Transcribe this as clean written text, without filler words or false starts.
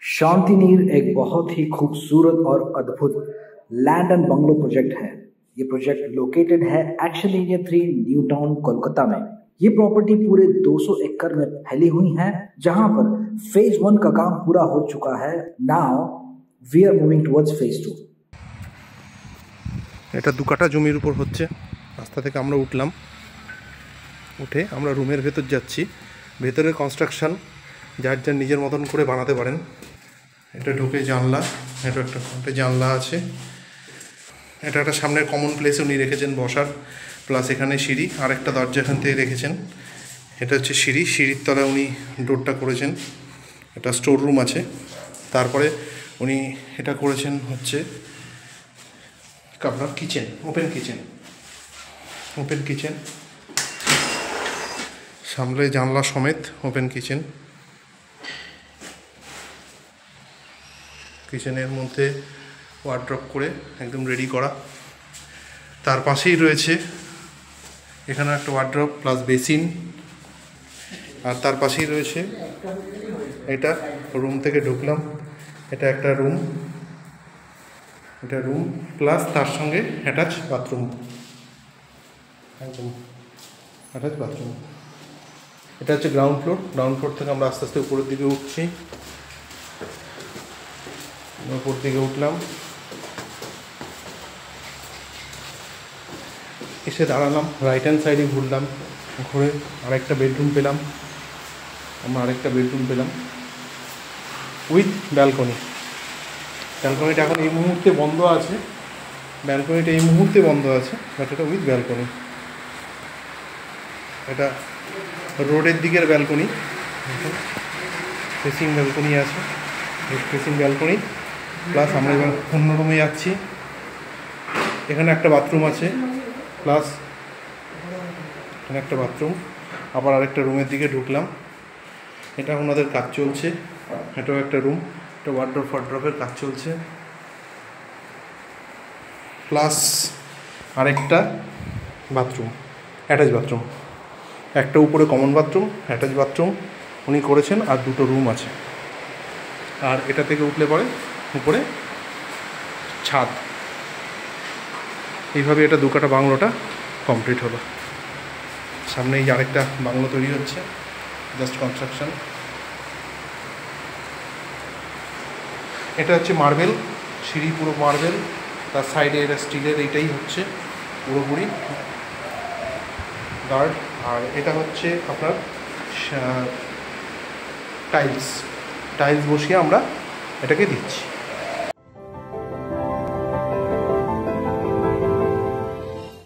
शांतिनीर एक बहुत ही खूबसूरत और अद्भुत लैंड एंड बंगलो प्रोजेक्ट है। ये प्रोजेक्ट लोकेटेड है action area 3 new town Kolkata में। ये प्रॉपर्टी पूरे 200 एकड़ में फैली हुई है, जहां पर फेज 1 का काम पूरा हो चुका है। Now we are moving towards phase 2। এটা 2 কাঠা জমির উপর হচ্ছে। রাস্তা থেকে আমরা উঠলাম, উঠে আমরা রুমের ভেতর যাচ্ছি। ভেতরের কনস্ট্রাকশন যার যার নিজের মতন করে বানাতে পারেন। এটা ঢুকে জানলা, এটা একটা ফ্রন্টে জানলা আছে। এটা একটা সামনের কমন প্লেসে উনি রেখেছেন বসার, প্লাস এখানে সিঁড়ি, আর একটা দরজা এখান থেকে রেখেছেন। এটা হচ্ছে সিঁড়ি, সিঁড়ির তলায় উনি ডোরটা করেছেন। এটা স্টোর রুম আছে। তারপরে উনি এটা করেছেন হচ্ছে আপনার কিচেন, ওপেন কিচেন সামনে জানলা সমেত ওপেন কিচেন। কিচেনের মধ্যে ওয়ার্ড্রপ করে একদম রেডি করা। তার পাশেই রয়েছে এখানে একটা ওয়ার্ড্রপ প্লাস বেসিন, আর তার পাশেই রয়েছে এটা রুম থেকে ঢুকলাম, এটা একটা রুম, এটা রুম প্লাস তার সঙ্গে অ্যাটাচ বাথরুম, একদম অ্যাটাচ বাথরুম। এটা হচ্ছে গ্রাউন্ড ফ্লোর থেকে আমরা আস্তে আস্তে উপরের দিকে উঠছি। উপর দিকে উঠলাম, এসে দাঁড়ালাম, রাইট হ্যান্ড সাইডে ঘুরলাম, ঘুরে আরেকটা বেডরুম পেলাম উইথ ব্যালকনি। ব্যালকনিটা এখন এই মুহূর্তে বন্ধ আছে, বাট এটা উইথ ব্যালকনি। এটা রোডের দিকের ব্যালকনি, ফেসিং ব্যালকনি আছে, ফেসিং ব্যালকনি। প্লাস আমরা এবার অন্য রুমে যাচ্ছি। এখানে একটা বাথরুম আছে, প্লাস এখানে একটা বাথরুম। আবার আরেকটা রুমের দিকে ঢুকলাম, এটা ওনাদের কাজ চলছে। এটাও একটা রুম, এটা ওয়ার্ড্রপের কাজ চলছে। প্লাস আরেকটা বাথরুম, অ্যাটাচ বাথরুম, একটা উপরে কমন বাথরুম, অ্যাটাচ বাথরুম উনি করেছেন, আর দুটো রুম আছে। আর এটা থেকে উঠলে পরে উপরে ছাদ। এইভাবে এটা 2 কাঠা বাংলোটা কমপ্লিট হলো। সামনে এই আরেকটা বাংলো তৈরি হচ্ছে, জাস্ট কনস্ট্রাকশন। এটা হচ্ছে মার্বেল সিঁড়ি, পুরো মার্বেল, তার সাইডে এটা স্টিলের, এইটাই হচ্ছে পুরোপুরি গার্ড। আর এটা হচ্ছে আপনার টাইলস বসিয়ে আমরা এটাকে দিচ্ছি।